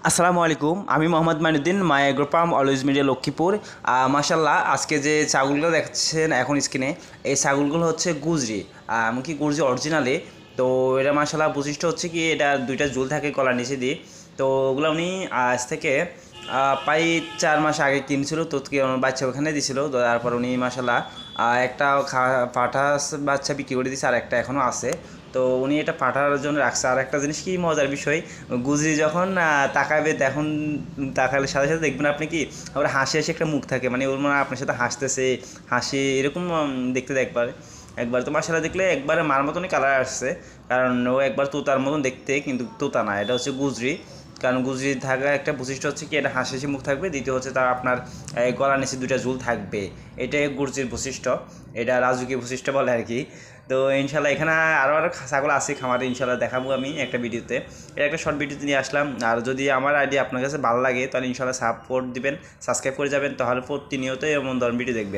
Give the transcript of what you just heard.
আসসালামু আলাইকুম, আমি Mohammad Mainuddin, my agro farm always media Lakshmipur. মাশাল্লাহ, আজকে যে ছাগলগুলো দেখছেন এখন স্ক্রিনে, এই ছাগলগুলো হচ্ছে গুজরি, এমনকি গুজরি অরিজিনালি। তো এটা মাশাল্লাহ বৈশিষ্ট্য হচ্ছে কি, এটা দুইটা ঝুল থাকে গলার নিচে দিয়ে। তো ওগুলো উনি আজ থেকে প্রায় 4 মাস আগে কিনছিল, তো বাচ্চা ওখানে দিছিল। তো তারপর উনি মাশাল্লাহ একটা পাঠা বাচ্চা বিক্রি করে দিয়েছে, আর একটা এখনও আছে। তো উনি এটা পাঠার জন্য রাখছে। আর একটা জিনিস কি মজার বিষয়, গুজরি যখন তাকাবে, তখন তাকালে সাথে সাথে দেখবেন আপনি কি, আবার হাসি হাসি একটা মুখ থাকে, মানে ওর মনে হয় আপনার সাথে হাসতেছে, হাসি এরকম দেখতে একবার একবার তো মাশাআল্লাহ দেখলে একবারে মার মতনই কালার আসছে। কারণ ও একবার তোতার মতন দেখতে, কিন্তু তোতা না, এটা হচ্ছে গুজরি। কারণ গুজরি থাকা একটা বৈশিষ্ট্য হচ্ছে কি, এটা হাসি হাসি মুখ থাকবে, দ্বিতীয় হচ্ছে তার আপনার গলার নিচে দুইটা ঝুল থাকবে। এটাই গুজরির বৈশিষ্ট্য, এটা রাজকীয় বৈশিষ্ট্য বলে আর কি। তো ইনশাল্লাহ এখানে আরও ছাগল আছে খামারে, ইনশাল্লাহ দেখাবো আমি একটা ভিডিওতে। এটা একটা শর্ট ভিডিওতে নিয়ে আসলাম। আর যদি আমার আইডিয়া আপনার কাছে ভালো লাগে, তাহলে ইনশাল্লাহ সাপোর্ট দিবেন, সাবস্ক্রাইব করে যাবেন, তাহলে প্রতিনিয়ত এমন ধরনের ভিডিও দেখবেন।